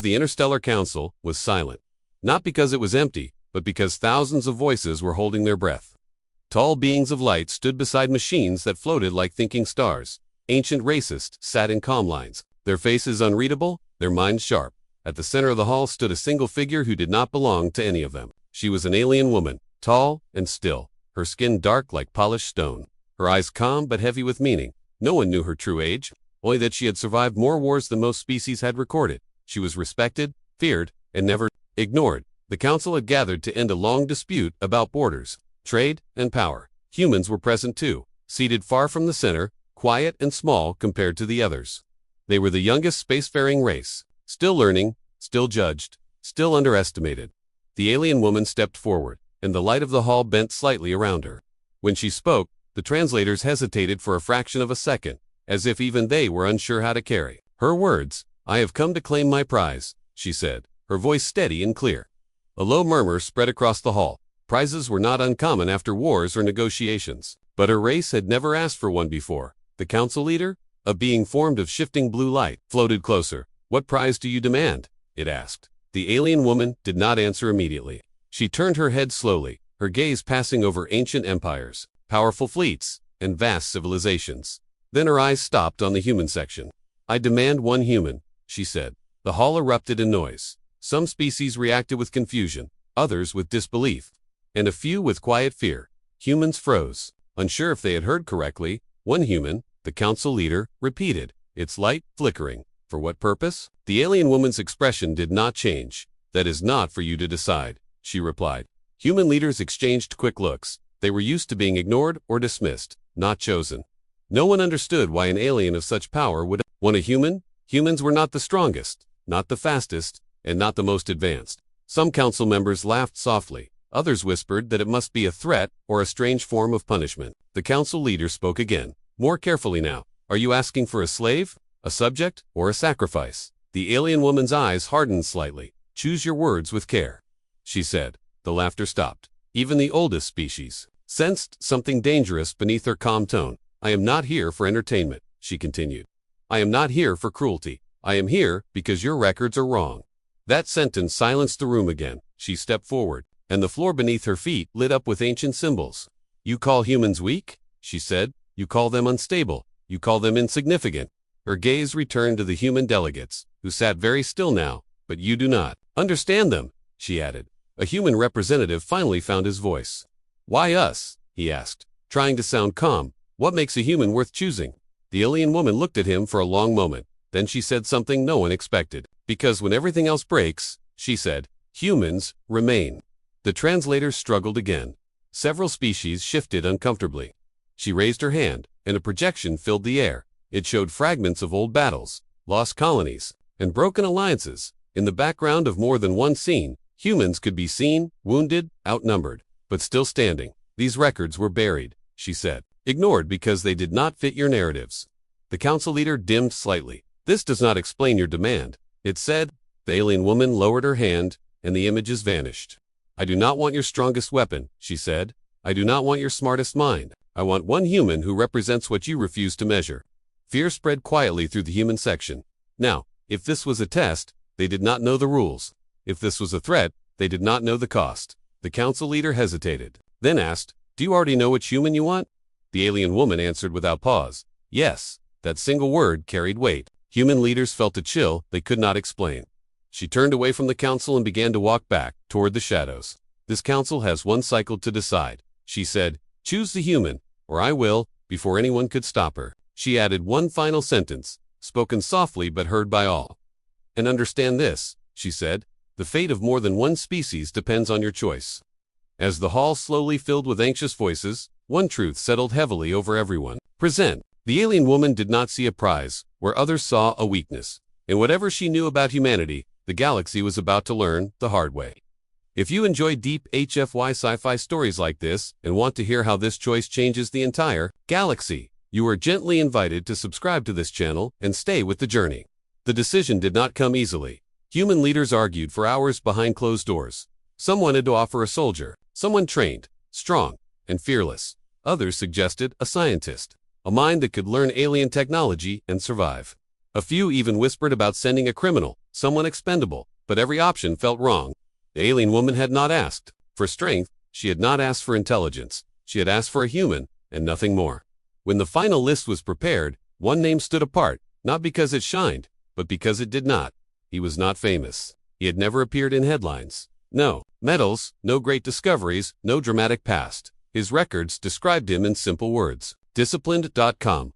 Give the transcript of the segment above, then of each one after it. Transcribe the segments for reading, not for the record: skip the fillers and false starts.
The Interstellar Council was silent. Not because it was empty, but because thousands of voices were holding their breath. Tall beings of light stood beside machines that floated like thinking stars. Ancient racists sat in calm lines, their faces unreadable, their minds sharp. At the center of the hall stood a single figure who did not belong to any of them. She was an alien woman, tall and still, her skin dark like polished stone, her eyes calm but heavy with meaning. No one knew her true age, only that she had survived more wars than most species had recorded. She was respected, feared, and never ignored. The council had gathered to end a long dispute about borders, trade, and power. Humans were present too, seated far from the center, quiet and small compared to the others. They were the youngest spacefaring race, still learning, still judged, still underestimated. The alien woman stepped forward, and the light of the hall bent slightly around her. When she spoke, the translators hesitated for a fraction of a second, as if even they were unsure how to carry her words. "I have come to claim my prize," she said, her voice steady and clear. A low murmur spread across the hall. Prizes were not uncommon after wars or negotiations, but her race had never asked for one before. The council leader, a being formed of shifting blue light, floated closer. "What prize do you demand?" it asked. The alien woman did not answer immediately. She turned her head slowly, her gaze passing over ancient empires, powerful fleets, and vast civilizations. Then her eyes stopped on the human section. "I demand one human," she said. The hall erupted in noise. Some species reacted with confusion, others with disbelief, and a few with quiet fear. Humans froze, unsure if they had heard correctly. "One human," the council leader repeated, its light flickering. "For what purpose?" The alien woman's expression did not change. "That is not for you to decide," she replied. Human leaders exchanged quick looks. They were used to being ignored or dismissed, not chosen. No one understood why an alien of such power would want a human. Humans were not the strongest, not the fastest, and not the most advanced. Some council members laughed softly. Others whispered that it must be a threat or a strange form of punishment. The council leader spoke again, more carefully now. "Are you asking for a slave, a subject, or a sacrifice?" The alien woman's eyes hardened slightly. "Choose your words with care," she said. The laughter stopped. Even the oldest species sensed something dangerous beneath her calm tone. "I am not here for entertainment," she continued. "I am not here for cruelty. I am here because your records are wrong." That sentence silenced the room again. She stepped forward, and the floor beneath her feet lit up with ancient symbols. "You call humans weak?" she said. "You call them unstable. You call them insignificant." Her gaze returned to the human delegates, who sat very still now. "But you do not understand them," she added. A human representative finally found his voice. "Why us?" he asked, trying to sound calm. "What makes a human worth choosing?" The alien woman looked at him for a long moment. Then she said something no one expected. "Because when everything else breaks," she said, "humans remain." The translators struggled again. Several species shifted uncomfortably. She raised her hand, and a projection filled the air. It showed fragments of old battles, lost colonies, and broken alliances. In the background of more than one scene, humans could be seen, wounded, outnumbered, but still standing. "These records were buried," she said, "ignored because they did not fit your narratives." The council leader dimmed slightly. "This does not explain your demand," it said. The alien woman lowered her hand, and the images vanished. "I do not want your strongest weapon," she said. "I do not want your smartest mind. I want one human who represents what you refuse to measure." Fear spread quietly through the human section. Now, if this was a test, they did not know the rules. If this was a threat, they did not know the cost. The council leader hesitated, then asked, "Do you already know which human you want?" The alien woman answered without pause, "Yes." That single word carried weight. Human leaders felt a chill they could not explain. She turned away from the council and began to walk back toward the shadows. "This council has one cycle to decide," she said. "Choose the human, or I will," before anyone could stop her. She added one final sentence, spoken softly but heard by all. "And understand this," she said, "the fate of more than one species depends on your choice." As the hall slowly filled with anxious voices, one truth settled heavily over everyone. Present. The alien woman did not see a prize, where others saw a weakness. In whatever she knew about humanity, the galaxy was about to learn the hard way. If you enjoy deep HFY sci-fi stories like this and want to hear how this choice changes the entire galaxy, you are gently invited to subscribe to this channel and stay with the journey. The decision did not come easily. Human leaders argued for hours behind closed doors. Some wanted to offer a soldier, someone trained, strong, and fearless. Others suggested a scientist, a mind that could learn alien technology and survive. A few even whispered about sending a criminal, someone expendable, but every option felt wrong. The alien woman had not asked for strength, she had not asked for intelligence, she had asked for a human, and nothing more. When the final list was prepared, one name stood apart, not because it shined, but because it did not. He was not famous. He had never appeared in headlines. No medals, no great discoveries, no dramatic past. His records described him in simple words. Disciplined,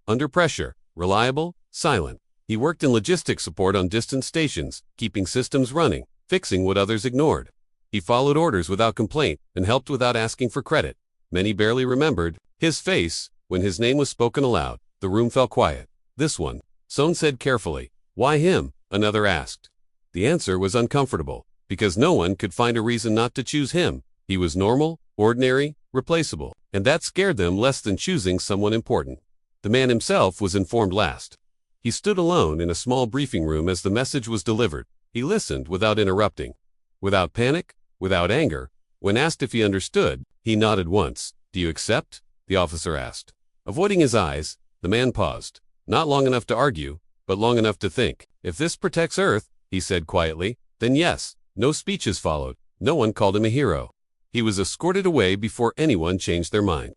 under pressure, reliable, silent. He worked in logistics support on distant stations, keeping systems running, fixing what others ignored. He followed orders without complaint and helped without asking for credit. Many barely remembered his face. When his name was spoken aloud, the room fell quiet. This one, Sohn said carefully. Why him? Another asked. The answer was uncomfortable, because no one could find a reason not to choose him. He was normal, ordinary, replaceable, and that scared them less than choosing someone important. The man himself was informed last. He stood alone in a small briefing room as the message was delivered. He listened without interrupting. Without panic, without anger. When asked if he understood, he nodded once. Do you accept? The officer asked. Avoiding his eyes, the man paused. Not long enough to argue, but long enough to think. If this protects Earth, he said quietly, then yes. No speeches followed. No one called him a hero. He was escorted away before anyone changed their mind.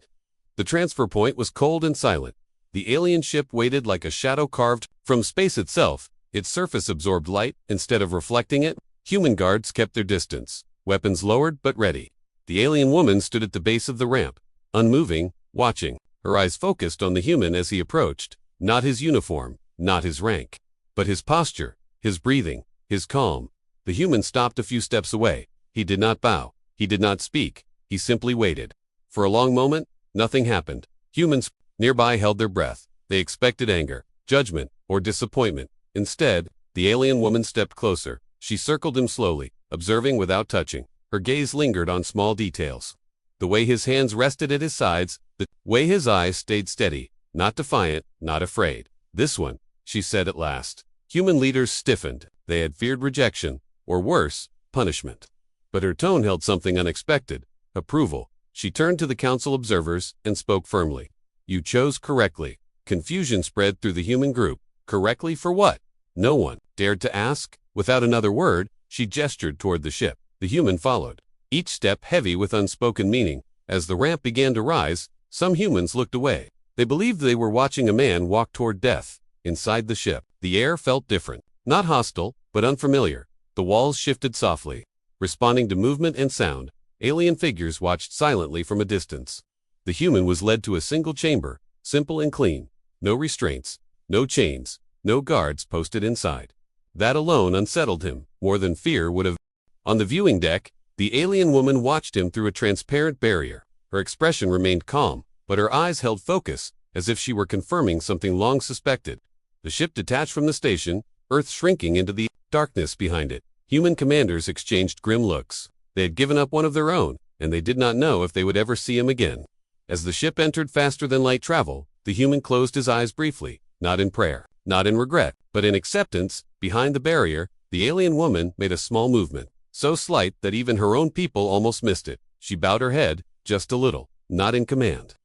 The transfer point was cold and silent. The alien ship waited like a shadow carved from space itself. Its surface absorbed light instead of reflecting it. Human guards kept their distance, weapons lowered but ready. The alien woman stood at the base of the ramp, unmoving, watching, her eyes focused on the human as he approached, not his uniform, not his rank, but his posture, his breathing, his calm. The human stopped a few steps away. He did not bow, he did not speak, he simply waited. For a long moment, nothing happened. Humans nearby held their breath. They expected anger, judgment, or disappointment. Instead, the alien woman stepped closer. She circled him slowly, observing without touching. Her gaze lingered on small details. The way his hands rested at his sides, the way his eyes stayed steady, not defiant, not afraid. This one, she said at last. Human leaders stiffened. They had feared rejection, or worse, punishment. But her tone held something unexpected, approval. She turned to the council observers and spoke firmly. You chose correctly. Confusion spread through the human group. Correctly for what? No one dared to ask. Without another word, she gestured toward the ship. The human followed, each step heavy with unspoken meaning. As the ramp began to rise, some humans looked away. They believed they were watching a man walk toward death. Inside the ship, the air felt different. Not hostile, but unfamiliar. The walls shifted softly, responding to movement and sound. Alien figures watched silently from a distance. The human was led to a single chamber, simple and clean. No restraints, no chains, no guards posted inside. That alone unsettled him, more than fear would have. On the viewing deck, the alien woman watched him through a transparent barrier. Her expression remained calm, but her eyes held focus, as if she were confirming something long suspected. The ship detached from the station, Earth shrinking into the darkness behind it. Human commanders exchanged grim looks. They had given up one of their own, and they did not know if they would ever see him again. As the ship entered faster than light travel, the human closed his eyes briefly, not in prayer, not in regret, but in acceptance. Behind the barrier, the alien woman made a small movement, so slight that even her own people almost missed it. She bowed her head, just a little, not in command,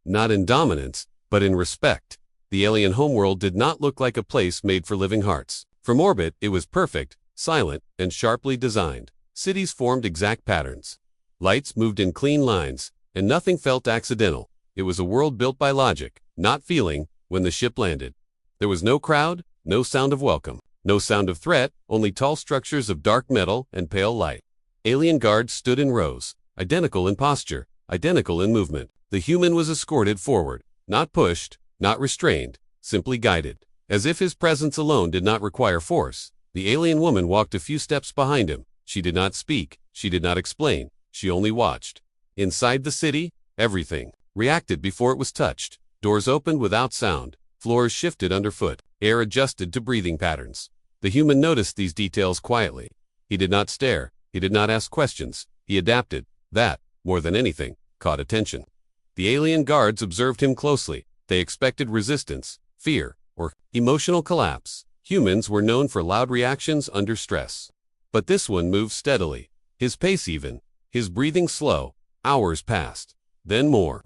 not in dominance, but in respect. The alien homeworld did not look like a place made for living hearts. From orbit, it was perfect, silent, and sharply designed. Cities formed exact patterns. Lights moved in clean lines, and nothing felt accidental. It was a world built by logic, not feeling. When the ship landed, there was no crowd, no sound of welcome, no sound of threat, only tall structures of dark metal and pale light. Alien guards stood in rows, identical in posture, identical in movement. The human was escorted forward, not pushed, not restrained, simply guided. As if his presence alone did not require force, the alien woman walked a few steps behind him. She did not speak, she did not explain, she only watched. Inside the city, everything reacted before it was touched. Doors opened without sound, floors shifted underfoot, air adjusted to breathing patterns. The human noticed these details quietly. He did not stare, he did not ask questions, he adapted. That, more than anything, caught attention. The alien guards observed him closely. They expected resistance, fear, or emotional collapse. Humans were known for loud reactions under stress. But this one moved steadily, his pace even, his breathing slow. Hours passed, then more.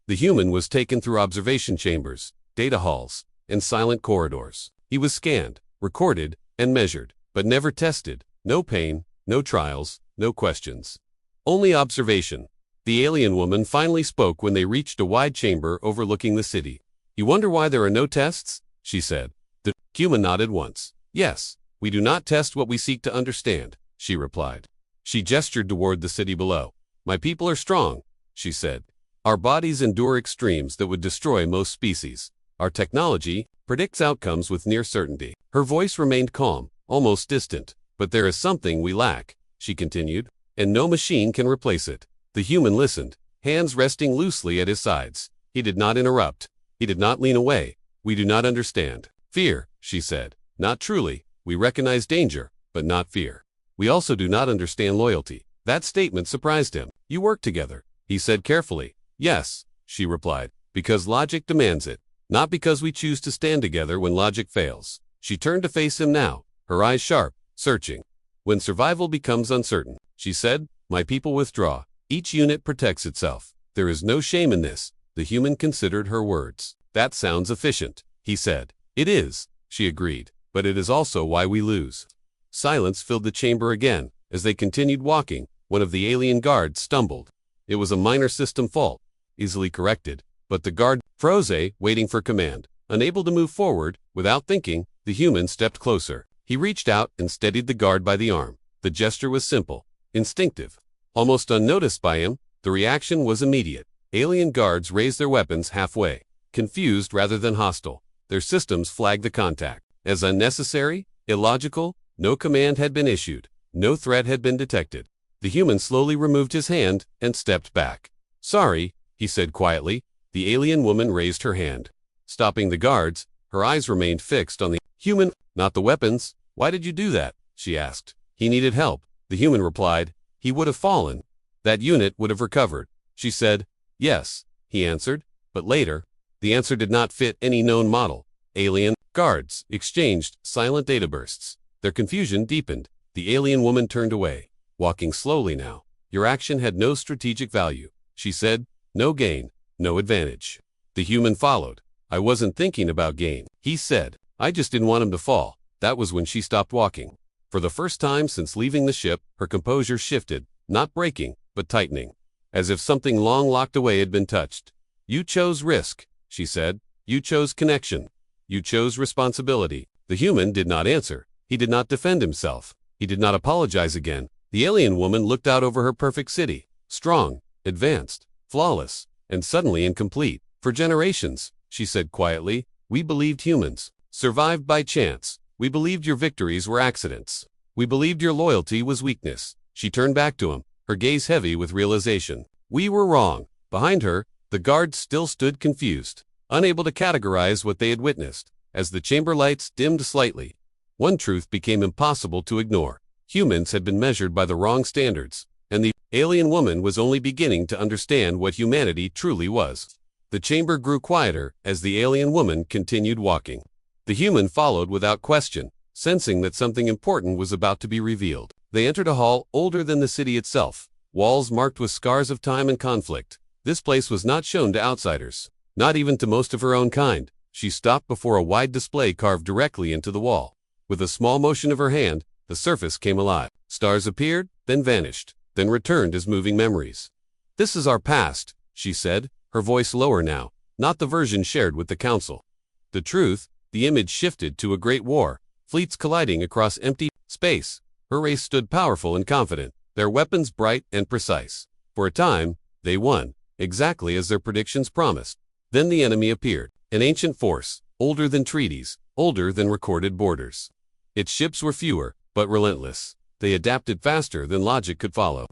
The human was taken through observation chambers, data halls, and silent corridors. He was scanned, recorded, and measured, but never tested. No pain, no trials, no questions. Only observation. The alien woman finally spoke when they reached a wide chamber overlooking the city. "You wonder why there are no tests?" she said. The human nodded once. "Yes, we do not test what we seek to understand," she replied. She gestured toward the city below. "My people are strong," she said. "Our bodies endure extremes that would destroy most species. Our technology predicts outcomes with near certainty." Her voice remained calm, almost distant. "But there is something we lack," she continued, "and no machine can replace it." The human listened, hands resting loosely at his sides. He did not interrupt. He did not lean away. "We do not understand fear," she said. "Not truly. We recognize danger, but not fear. We also do not understand loyalty." That statement surprised him. "You work together," he said carefully. "Yes," she replied, "because logic demands it, not because we choose to stand together when logic fails." She turned to face him now, her eyes sharp, searching. "When survival becomes uncertain," she said, "my people withdraw. Each unit protects itself. There is no shame in this." The human considered her words. "That sounds efficient," he said. "It is," she agreed, "but it is also why we lose." Silence filled the chamber again. As they continued walking, one of the alien guards stumbled. It was a minor system fault, easily corrected, but the guard froze, waiting for command. Unable to move forward, without thinking, the human stepped closer. He reached out and steadied the guard by the arm. The gesture was simple, instinctive, almost unnoticed by him. The reaction was immediate. Alien guards raised their weapons halfway, confused rather than hostile. Their systems flagged the contact as unnecessary, illogical. No command had been issued. No threat had been detected. The human slowly removed his hand and stepped back. "Sorry," he said quietly. The alien woman raised her hand. Stopping the guards, her eyes remained fixed on the human, not the weapons. "Why did you do that?" she asked. "He needed help," the human replied. "He would have fallen. That unit would have recovered." She said. "Yes," he answered, "but later." The answer did not fit any known model. Alien guards exchanged silent data bursts. Their confusion deepened. The alien woman turned away, walking slowly now. "Your action had no strategic value," she said. "No gain, no advantage." The human followed. "I wasn't thinking about gain," he said. "I just didn't want him to fall." That was when she stopped walking. For the first time since leaving the ship, her composure shifted, not breaking, but tightening, as if something long locked away had been touched. "You chose risk," she said. "You chose connection. You chose responsibility." The human did not answer. He did not defend himself. He did not apologize again. The alien woman looked out over her perfect city, strong, advanced, flawless, and suddenly incomplete. "For generations," she said quietly, "we believed humans survived by chance. We believed your victories were accidents. We believed your loyalty was weakness." She turned back to him, her gaze heavy with realization. "We were wrong." Behind her, the guards still stood confused, unable to categorize what they had witnessed. As the chamber lights dimmed slightly, one truth became impossible to ignore. Humans had been measured by the wrong standards, and the alien woman was only beginning to understand what humanity truly was. The chamber grew quieter as the alien woman continued walking. The human followed without question, sensing that something important was about to be revealed. They entered a hall older than the city itself, walls marked with scars of time and conflict. This place was not shown to outsiders, not even to most of her own kind. She stopped before a wide display carved directly into the wall. With a small motion of her hand, the surface came alive. Stars appeared, then vanished, then returned as moving memories. "This is our past," she said, her voice lower now, not the version shared with the council. The truth, the image shifted to a great war, fleets colliding across empty space. Her race stood powerful and confident, their weapons bright and precise. For a time, they won, exactly as their predictions promised. Then the enemy appeared, an ancient force, older than treaties, older than recorded borders. Its ships were fewer, but relentless. They adapted faster than logic could follow.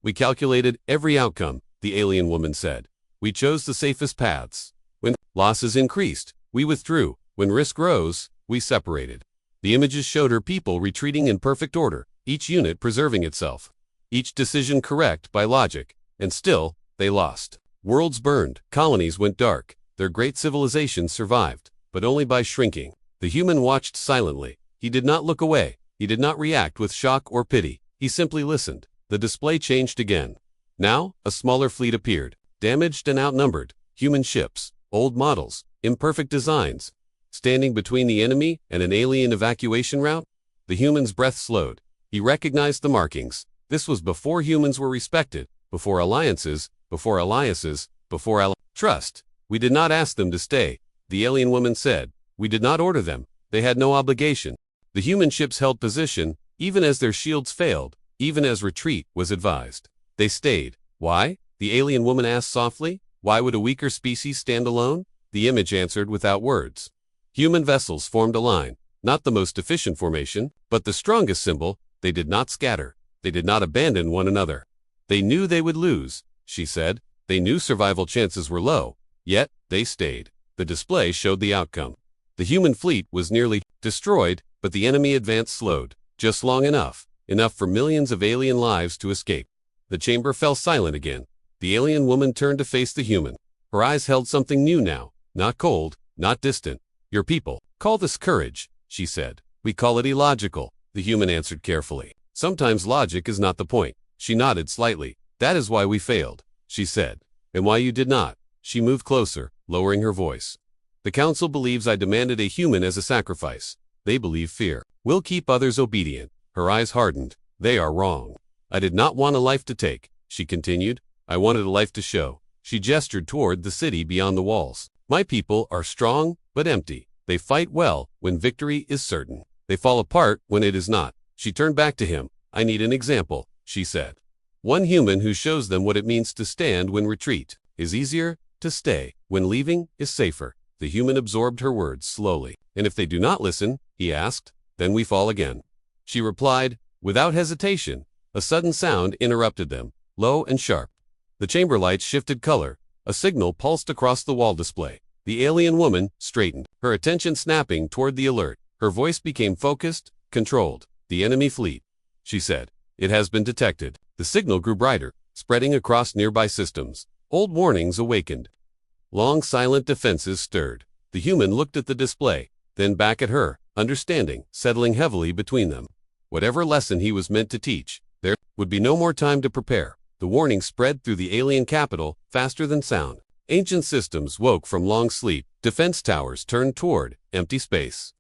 "We calculated every outcome," the alien woman said. "We chose the safest paths. When losses increased, we withdrew. When risk rose, we separated." The images showed her people retreating in perfect order, each unit preserving itself, each decision correct by logic, and still, they lost. Worlds burned, colonies went dark. Their great civilizations survived, but only by shrinking. The human watched silently. He did not look away. He did not react with shock or pity. He simply listened. The display changed again. Now, a smaller fleet appeared, damaged and outnumbered. Human ships, old models, imperfect designs, standing between the enemy and an alien evacuation route. The human's breath slowed. He recognized the markings. This was before humans were respected, before alliances, trust. We did not ask them to stay, the alien woman said. We did not order them. They had no obligation. The human ships held position, even as their shields failed, even as retreat was advised. They stayed. Why? The alien woman asked softly. Why would a weaker species stand alone? The image answered without words. Human vessels formed a line, not the most efficient formation, but the strongest symbol. They did not scatter. They did not abandon one another. They knew they would lose, she said. They knew survival chances were low, yet they stayed. The display showed the outcome. The human fleet was nearly destroyed, but the enemy advance slowed, just long enough for millions of alien lives to escape. The chamber fell silent again. The alien woman turned to face the human. Her eyes held something new now, not cold, not distant. Your people, call this courage, she said. We call it illogical, the human answered carefully. Sometimes logic is not the point. She nodded slightly. That is why we failed, she said. And why you did not. She moved closer, lowering her voice. The council believes I demanded a human as a sacrifice. They believe fear will keep others obedient. Her eyes hardened. They are wrong. I did not want a life to take, she continued. I wanted a life to show. She gestured toward the city beyond the walls. My people are strong, but empty. They fight well when victory is certain. They fall apart when it is not. She turned back to him. I need an example, she said. One human who shows them what it means to stand when retreat is easier, to stay when leaving is safer. The human absorbed her words slowly. And if they do not listen, he asked, then we fall again. She replied, without hesitation. A sudden sound interrupted them, low and sharp. The chamber lights shifted color. A signal pulsed across the wall display. The alien woman straightened, her attention snapping toward the alert. Her voice became focused, controlled. The enemy fleet, she said. It has been detected. The signal grew brighter, spreading across nearby systems. Old warnings awakened. Long silent defenses stirred. The human looked at the display, then back at her, understanding, settling heavily between them. Whatever lesson he was meant to teach, there would be no more time to prepare. The warning spread through the alien capital, faster than sound. Ancient systems woke from long sleep. Defense towers turned toward empty space.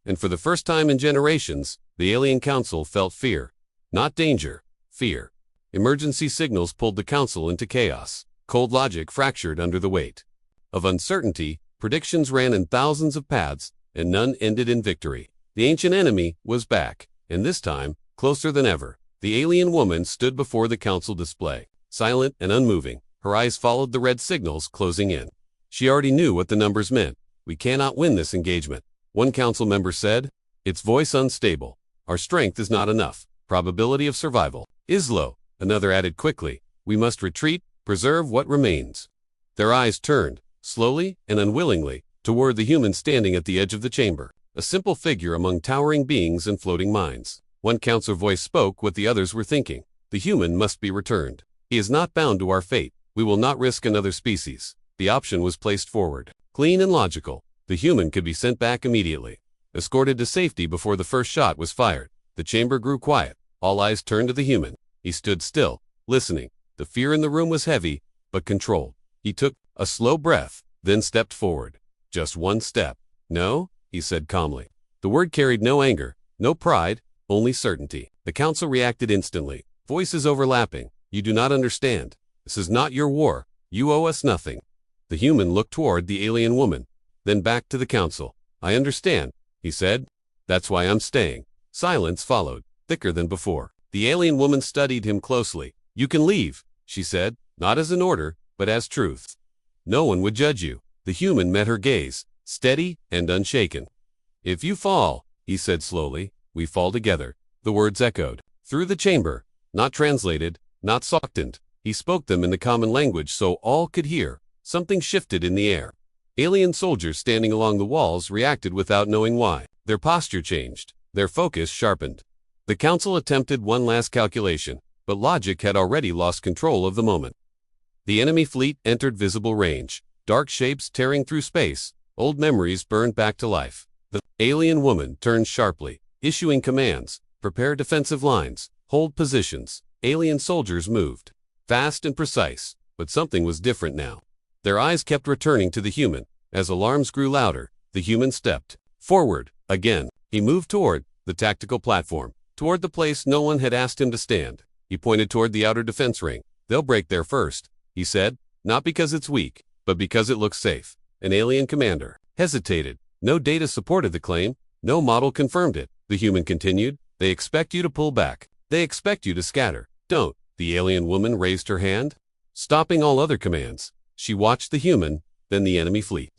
And for the first time in generations, the alien council felt fear. Not danger, fear. Emergency signals pulled the council into chaos. Cold logic fractured under the weight of uncertainty. Predictions ran in thousands of paths, and none ended in victory. The ancient enemy was back, and this time, closer than ever. The alien woman stood before the council display, silent and unmoving. Her eyes followed the red signals closing in. She already knew what the numbers meant. We cannot win this engagement, one council member said, its voice unstable. Our strength is not enough. Probability of survival is low, another added quickly. We must retreat, preserve what remains. Their eyes turned, slowly and unwillingly, toward the human standing at the edge of the chamber, a simple figure among towering beings and floating minds. One council voice spoke what the others were thinking. The human must be returned. He is not bound to our fate. We will not risk another species. The option was placed forward. Clean and logical. The human could be sent back immediately, escorted to safety before the first shot was fired. The chamber grew quiet. All eyes turned to the human. He stood still, listening. The fear in the room was heavy, but controlled. He took a slow breath, then stepped forward. Just one step. No, he said calmly. The word carried no anger, no pride, only certainty. The council reacted instantly, voices overlapping. You do not understand. This is not your war. You owe us nothing. The human looked toward the alien woman, then back to the council. I understand, he said. That's why I'm staying. Silence followed, thicker than before. The alien woman studied him closely. You can leave, she said, not as an order, but as truth. No one would judge you. The human met her gaze, steady and unshaken. If you fall, he said slowly, we fall together. The words echoed through the chamber, not translated, not softened. He spoke them in the common language so all could hear. Something shifted in the air. Alien soldiers standing along the walls reacted without knowing why. Their posture changed. Their focus sharpened. The council attempted one last calculation, but logic had already lost control of the moment. The enemy fleet entered visible range. Dark shapes tearing through space. Old memories burned back to life. The alien woman turned sharply, issuing commands. Prepare defensive lines. Hold positions. Alien soldiers moved. Fast and precise, but something was different now. Their eyes kept returning to the human. As alarms grew louder, the human stepped forward. Again, he moved toward the tactical platform, toward the place no one had asked him to stand. He pointed toward the outer defense ring. They'll break there first, he said, not because it's weak, but because it looks safe. An alien commander hesitated. No data supported the claim. No model confirmed it. The human continued. They expect you to pull back. They expect you to scatter. Don't. The alien woman raised her hand, stopping all other commands. She watched the human, then the enemy fleet.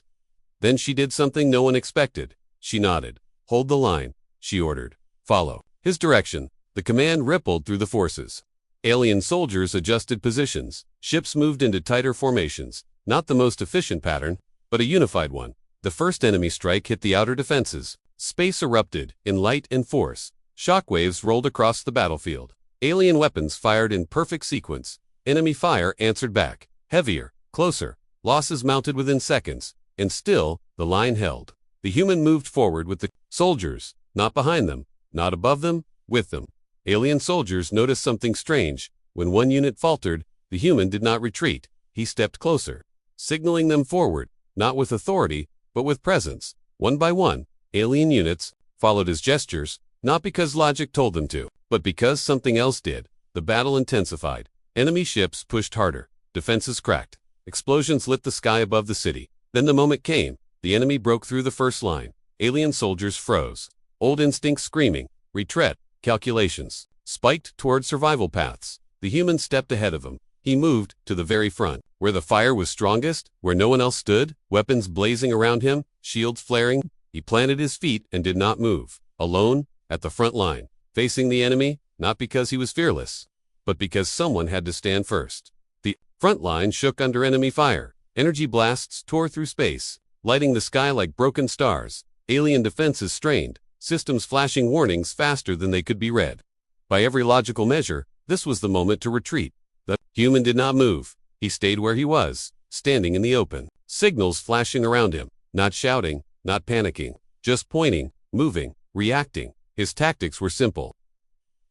Then she did something no one expected. She nodded. Hold the line, she ordered. Follow his direction. The command rippled through the forces. Alien soldiers adjusted positions. Ships moved into tighter formations. Not the most efficient pattern, but a unified one. The first enemy strike hit the outer defenses. Space erupted in light and force. Shockwaves rolled across the battlefield. Alien weapons fired in perfect sequence. Enemy fire answered back. Heavier, closer. Losses mounted within seconds. And still, the line held. The human moved forward with the soldiers, not behind them, not above them, with them. Alien soldiers noticed something strange. When one unit faltered, the human did not retreat. He stepped closer, signaling them forward, not with authority, but with presence. One by one, alien units followed his gestures, not because logic told them to, but because something else did. The battle intensified. Enemy ships pushed harder. Defenses cracked. Explosions lit the sky above the city. Then the moment came. The enemy broke through the first line. Alien soldiers froze. Old instincts screaming. Retreat. Calculations. Spiked toward survival paths. The human stepped ahead of him. He moved to the very front, where the fire was strongest, where no one else stood, weapons blazing around him, shields flaring. He planted his feet and did not move. Alone, at the front line, facing the enemy, not because he was fearless, but because someone had to stand first. The front line shook under enemy fire. Energy blasts tore through space, lighting the sky like broken stars. Alien defenses strained, systems flashing warnings faster than they could be read. By every logical measure, this was the moment to retreat. The human did not move. He stayed where he was, standing in the open. Signals flashing around him, not shouting, not panicking, just pointing, moving, reacting. His tactics were simple.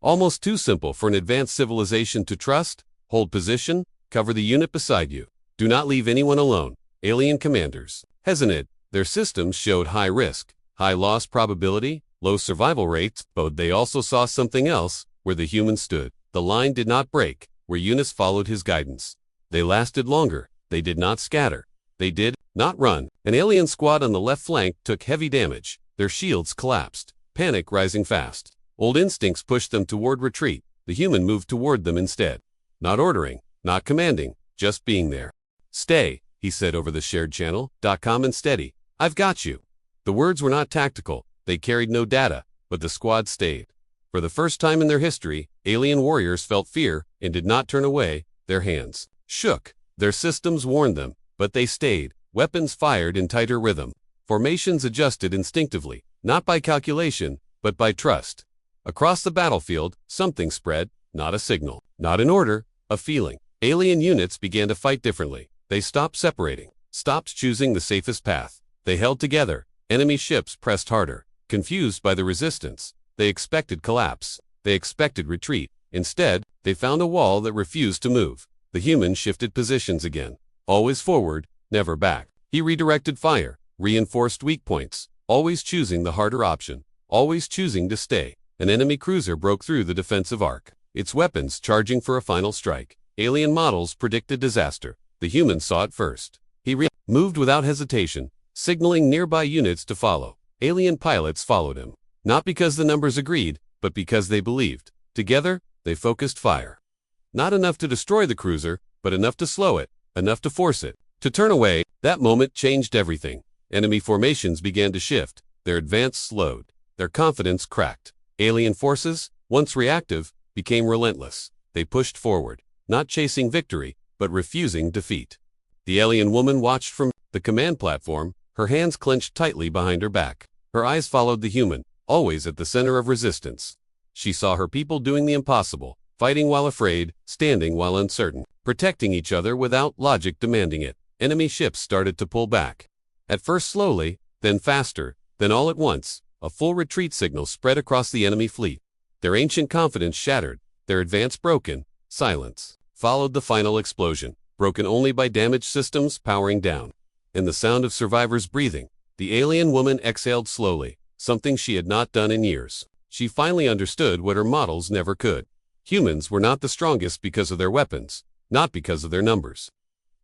Almost too simple for an advanced civilization to trust. Hold position, cover the unit beside you. Do not leave anyone alone. Alien commanders hesitated. Their systems showed high risk, high loss probability, low survival rates, but they also saw something else. Where the human stood, the line did not break. Where units followed his guidance, they lasted longer. They did not scatter. They did not run. An alien squad on the left flank took heavy damage. Their shields collapsed. Panic rising fast. Old instincts pushed them toward retreat. The human moved toward them instead. Not ordering, not commanding, just being there. Stay, he said over the shared channel. Calm and steady. I've got you. The words were not tactical. They carried no data, but the squad stayed. For the first time in their history, alien warriors felt fear and did not turn away. Their hands shook. Their systems warned them, but they stayed. Weapons fired in tighter rhythm. Formations adjusted instinctively, not by calculation, but by trust. Across the battlefield, something spread, not a signal, not an order, a feeling. Alien units began to fight differently. They stopped separating, stopped choosing the safest path. They held together. Enemy ships pressed harder, confused by the resistance. They expected collapse. They expected retreat. Instead, they found a wall that refused to move. The human shifted positions again. Always forward, never back. He redirected fire, reinforced weak points, always choosing the harder option, always choosing to stay. An enemy cruiser broke through the defensive arc, its weapons charging for a final strike. Alien models predicted disaster. The human saw it first. He moved without hesitation, signaling nearby units to follow. Alien pilots followed him. Not because the numbers agreed, but because they believed. Together, they focused fire. Not enough to destroy the cruiser, but enough to slow it, enough to force it to turn away. That moment changed everything. Enemy formations began to shift. Their advance slowed. Their confidence cracked. Alien forces, once reactive, became relentless. They pushed forward, not chasing victory, but refusing defeat. The alien woman watched from the command platform, her hands clenched tightly behind her back. Her eyes followed the human, always at the center of resistance. She saw her people doing the impossible, fighting while afraid, standing while uncertain, protecting each other without logic demanding it. Enemy ships started to pull back. At first slowly, then faster, then all at once, a full retreat signal spread across the enemy fleet. Their ancient confidence shattered, their advance broken. Silence followed the final explosion, broken only by damaged systems powering down. In the sound of survivors breathing, the alien woman exhaled slowly, something she had not done in years. She finally understood what her models never could. Humans were not the strongest because of their weapons, not because of their numbers,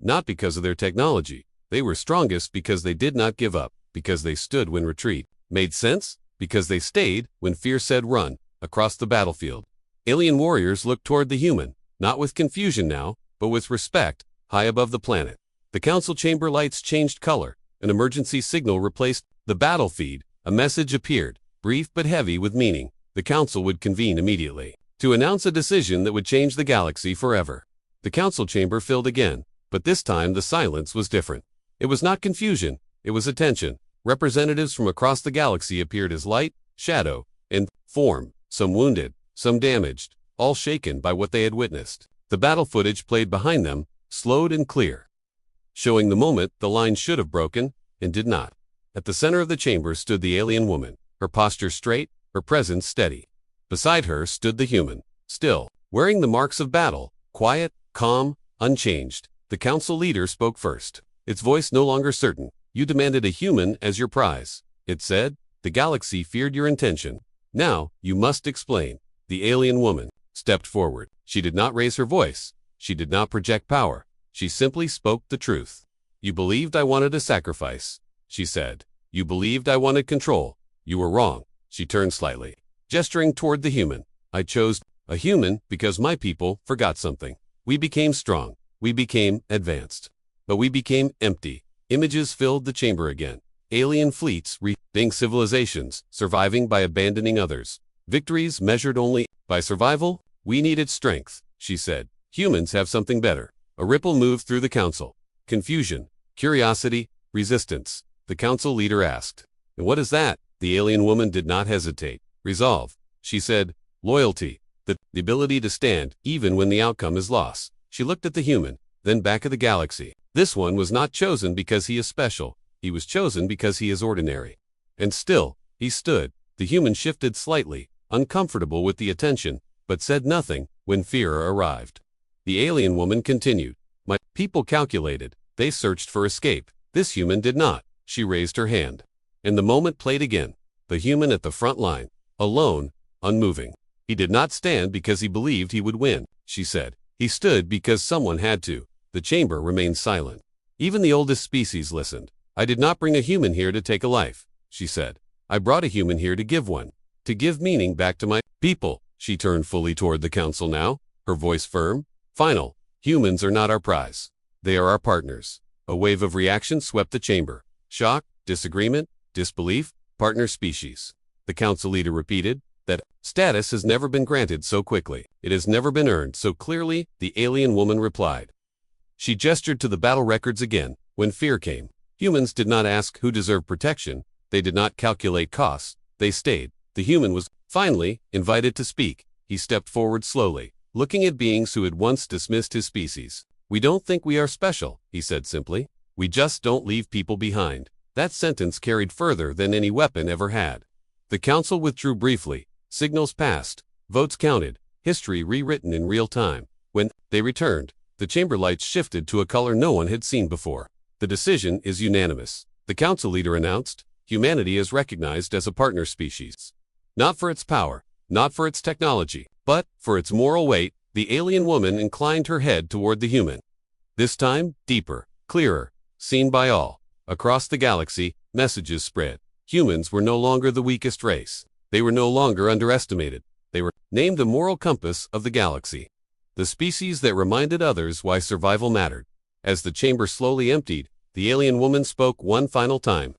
not because of their technology. They were strongest because they did not give up, because they stood when retreat made sense, because they stayed when fear said run, across the battlefield. Alien warriors looked toward the human, not with confusion now, but with respect, high above the planet. The council chamber lights changed color. An emergency signal replaced the battle feed. A message appeared, brief but heavy with meaning. The council would convene immediately to announce a decision that would change the galaxy forever. The council chamber filled again, but this time the silence was different. It was not confusion, it was attention. Representatives from across the galaxy appeared as light, shadow, and form, some wounded, some damaged, all shaken by what they had witnessed. The battle footage played behind them, slowed and clear, showing the moment the line should have broken, and did not. At the center of the chamber stood the alien woman, her posture straight, her presence steady. Beside her stood the human, still, wearing the marks of battle, quiet, calm, unchanged. The council leader spoke first, its voice no longer certain. You demanded a human as your prize. It said, the galaxy feared your intention. Now, you must explain. The alien woman stepped forward. She did not raise her voice. She did not project power. She simply spoke the truth. You believed I wanted a sacrifice, she said. You believed I wanted control. You were wrong. She turned slightly, gesturing toward the human. I chose a human because my people forgot something. We became strong. We became advanced. But we became empty. Images filled the chamber again. Alien fleets rebuilding civilizations, surviving by abandoning others. Victories measured only by survival. We needed strength, she said. Humans have something better. A ripple moved through the council. Confusion, curiosity, resistance. The council leader asked, and what is that? The alien woman did not hesitate. Resolve, she said. Loyalty, the ability to stand even when the outcome is loss. She looked at the human, then back at the galaxy. This one was not chosen because he is special. He was chosen because he is ordinary. And still, he stood. The human shifted slightly, uncomfortable with the attention, but said nothing when fear arrived. The alien woman continued. My people calculated. They searched for escape. This human did not. She raised her hand. And the moment played again. The human at the front line, alone, unmoving. He did not stand because he believed he would win, she said. He stood because someone had to. The chamber remained silent. Even the oldest species listened. I did not bring a human here to take a life, she said. I brought a human here to give one. To give meaning back to my people. She turned fully toward the council now, her voice firm. Final. Humans are not our prize. They are our partners. A wave of reaction swept the chamber. Shock, disagreement, disbelief, partner species. The council leader repeated, that status has never been granted so quickly. It has never been earned so clearly, the alien woman replied. She gestured to the battle records again. When fear came, humans did not ask who deserved protection. They did not calculate costs. They stayed. The human was, finally, invited to speak. He stepped forward slowly, looking at beings who had once dismissed his species. We don't think we are special, he said simply. We just don't leave people behind. That sentence carried further than any weapon ever had. The council withdrew briefly. Signals passed. Votes counted. History rewritten in real time. When they returned, the chamber lights shifted to a color no one had seen before. The decision is unanimous. The council leader announced, humanity is recognized as a partner species. Not for its power, not for its technology, but for its moral weight. The alien woman inclined her head toward the human. This time, deeper, clearer, seen by all. Across the galaxy, messages spread. Humans were no longer the weakest race. They were no longer underestimated. They were named the moral compass of the galaxy. The species that reminded others why survival mattered. As the chamber slowly emptied, the alien woman spoke one final time.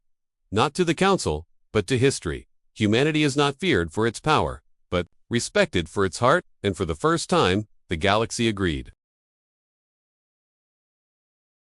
Not to the council, but to history. Humanity is not feared for its power, but respected for its heart, and for the first time, the galaxy agreed.